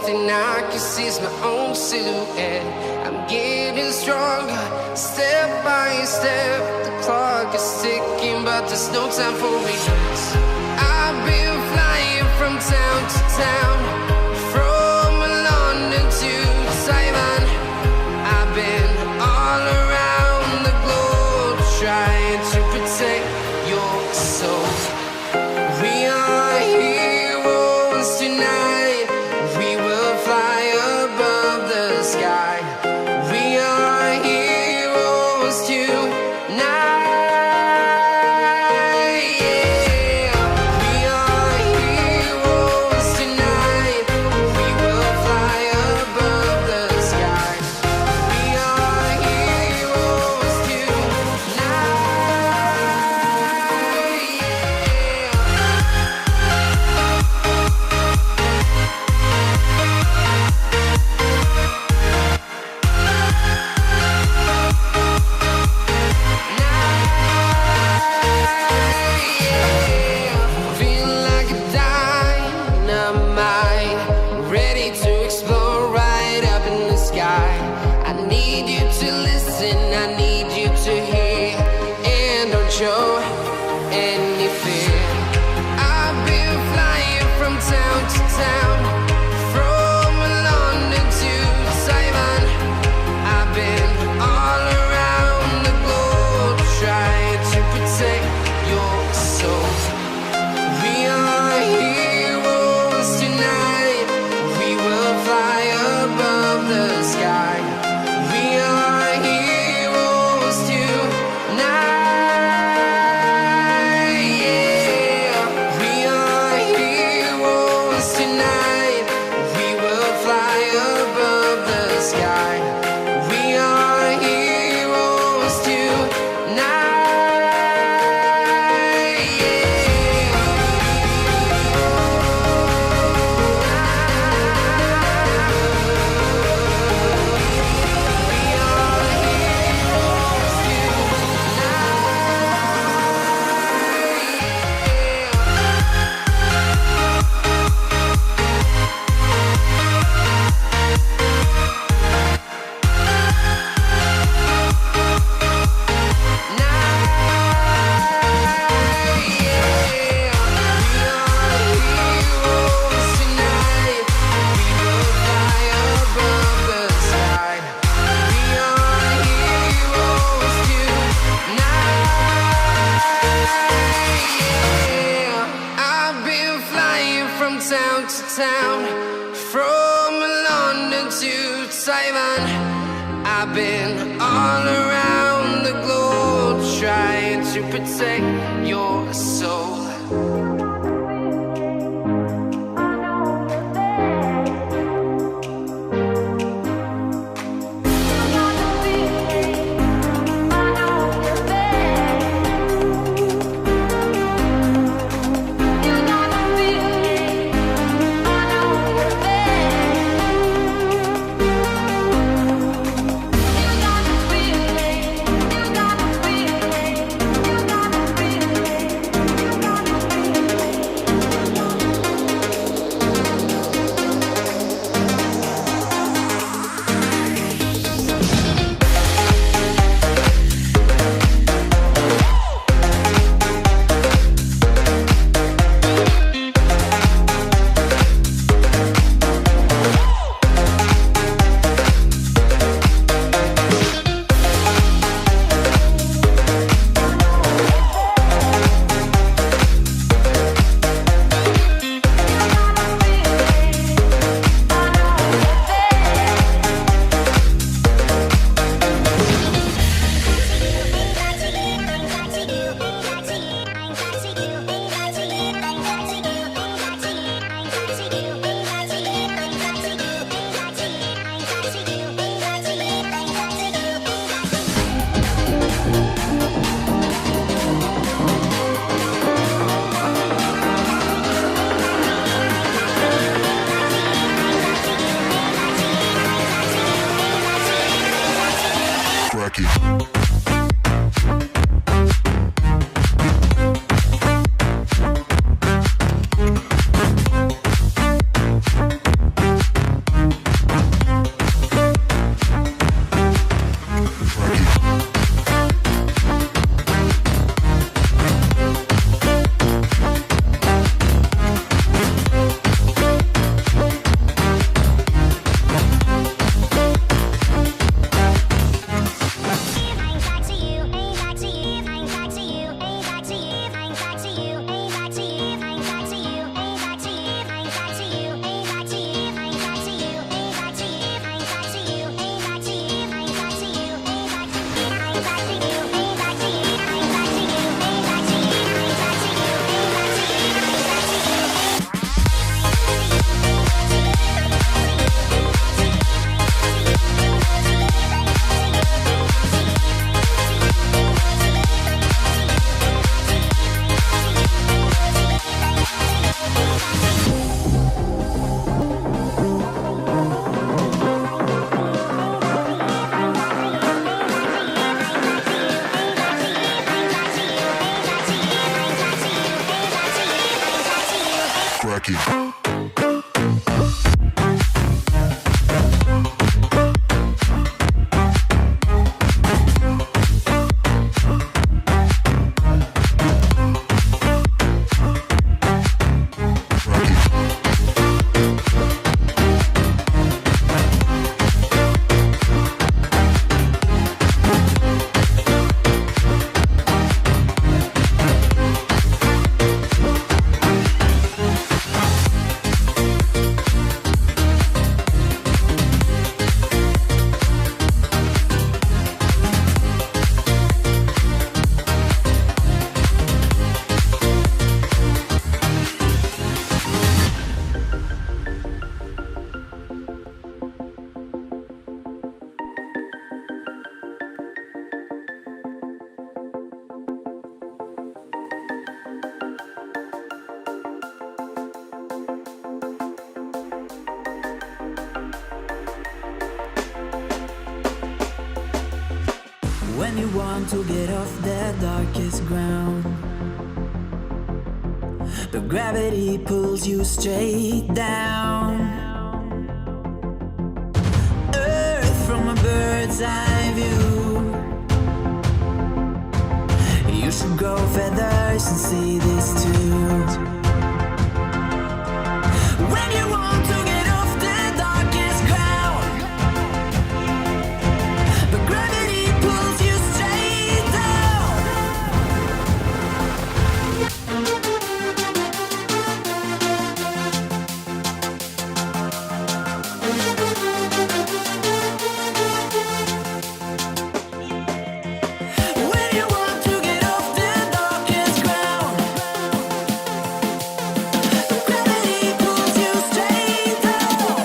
thing I can see is my own silhouette. I'm getting stronger, step by step. The clock is ticking, but there's no time for regrets. I've been flying from town to town, from London to Taiwan. I've been all around the globe, trying to protect your soul. We are heroes tonight. We will fly above the sky. We are heroes tonight. Show any fear. I've been flying from town to town, from London to Taiwan. I've been all around the globe, trying to protect your soul. We are heroes tonight. We will fly above the sky. We are heroes tonight. Town to town, from London to Taiwan. I've been all around the globe, trying to protect your soul. When you want to get off the darkest ground, but gravity pulls you straight down. Earth from a bird's eye view. You should grow feathers and see this too. When you want to get off the darkest ground, but gravity pulls you straight down. When you want to get off the darkest ground, but gravity pulls you straight down.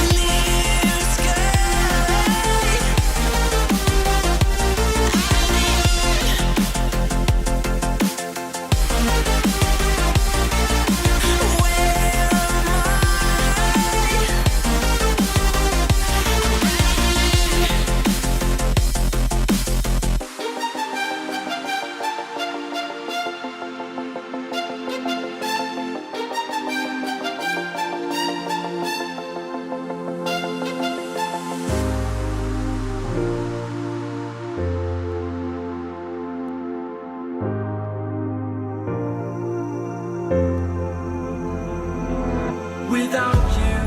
Clear sky. Without you,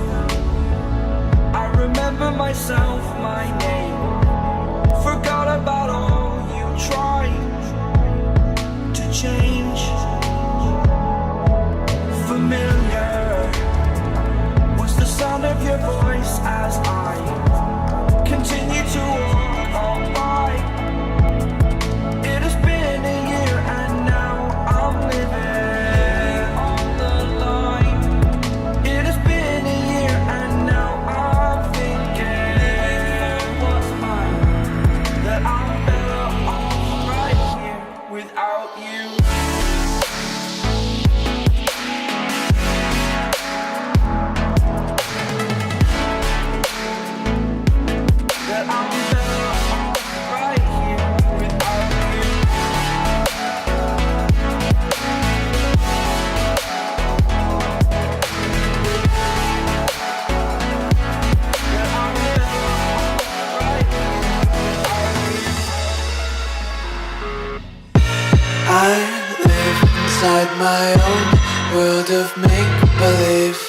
I remember myself, my name. Forgot about all you tried to change. Familiar was the sound of your voice as I continue to walk on by. It has been a year and now I'm living on the line. It has been a year and now I'm thinking what's mine, that I'm better off right here without you. That I'm better off right here without you. That I'm better off right here without you. I live inside my own world of make-believe.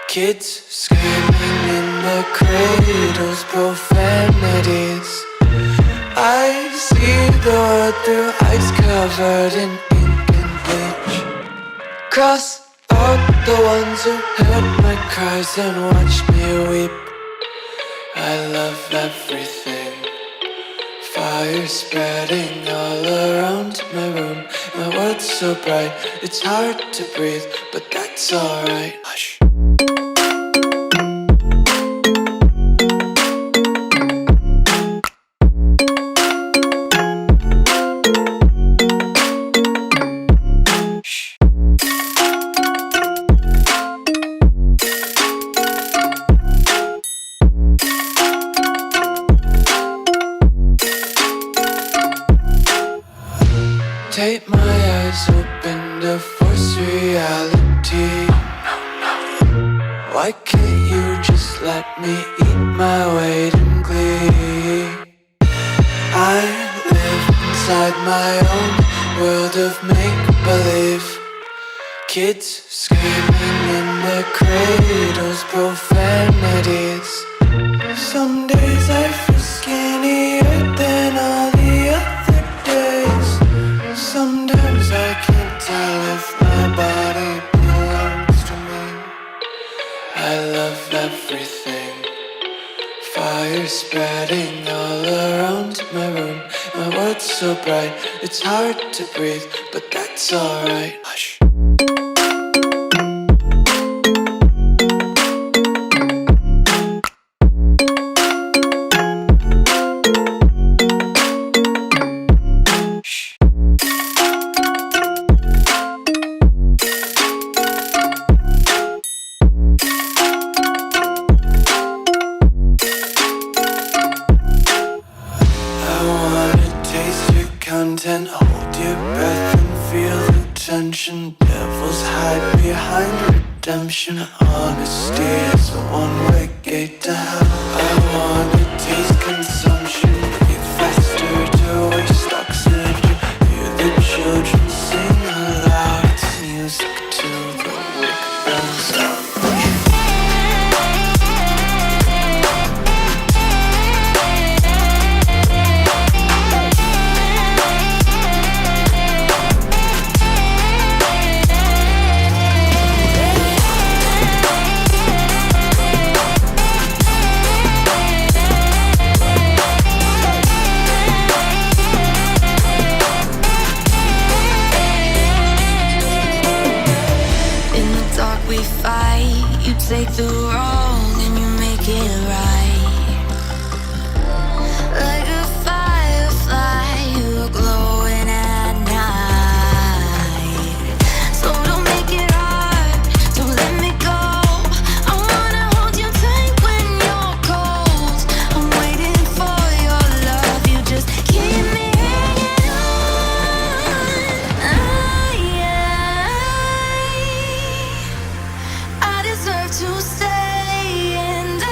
Kids screaming in the cradles, profanities. I see the world through eyes covered in ink and bleach. Cross out the ones who heard my cries and watched me weep. I love everything. Fire spreading all around my room. My world's so bright, it's hard to breathe, but that's alright. Hush. my weight in glee. I live inside my own world of make-believe. Kids screaming in their cradles, profanities. Some days I feel skinnier than all the other days. Sometimes I can't tell if my body belongs to me. I love everything. Fire spreading all around my room. My world's so bright, it's hard to breathe, but that's alright. Hush. Content, hold your breath and feel the tension. Devils hide behind redemption. Honesty is a one-way gate to hell. I wanna taste consumption. Breathe faster to waste oxygen. Hear the children sing aloud. It's music till the wick burns out. Take the wrong and you make it right. Like a firefly, you're glowing at night. So don't make it hard, don't let me go. I wanna hold you tight when you're cold. I'm waiting for your love, you just keep me hanging on. I deserve to stay, and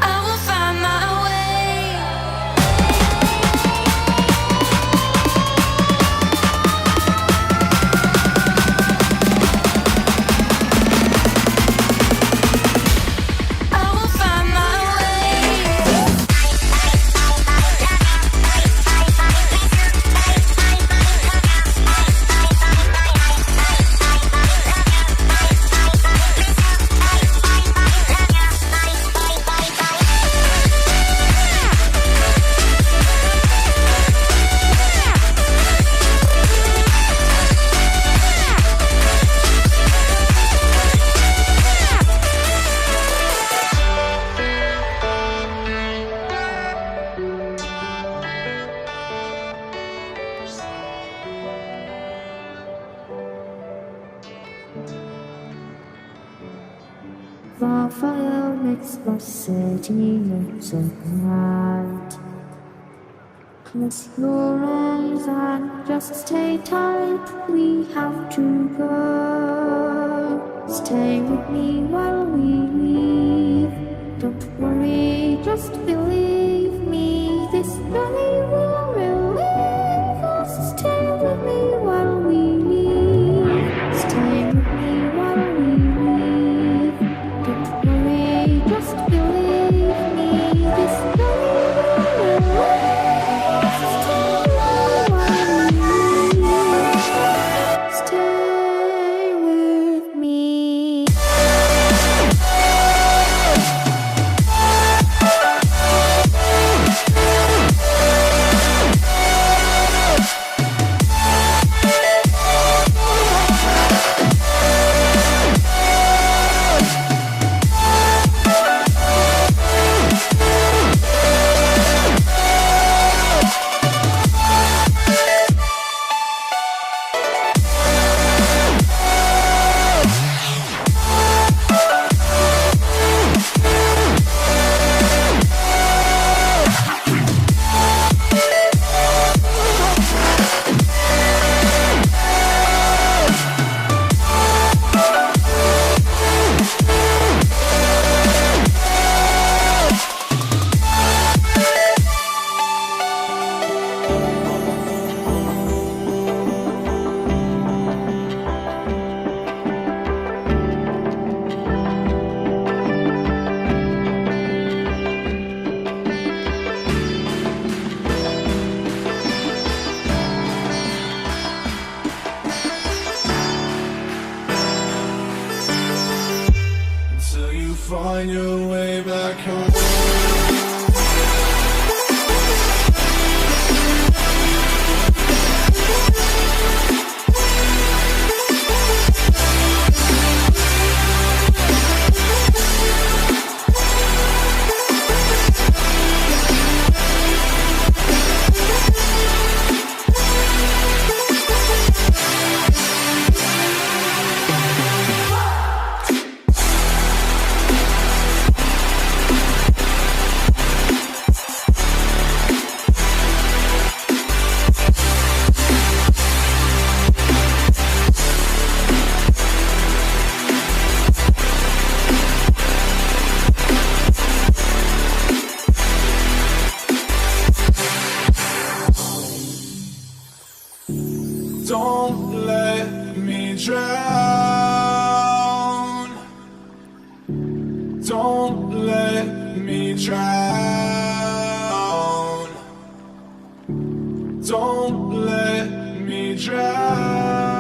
I will find my way. I will find my way. The fire makes the city look so bright. Close your eyes and just stay tight. We have to go. Stay with me while we leave. Don't worry, just believe me. This journey will relieve us. Stay with me while we leave. Stay with me while we leave. Don't worry, just believe me. This journey will relieve us. Stay while we leave. Stay with me. find your way back home. Don't let me drown. Don't let me drown. Don't let me drown.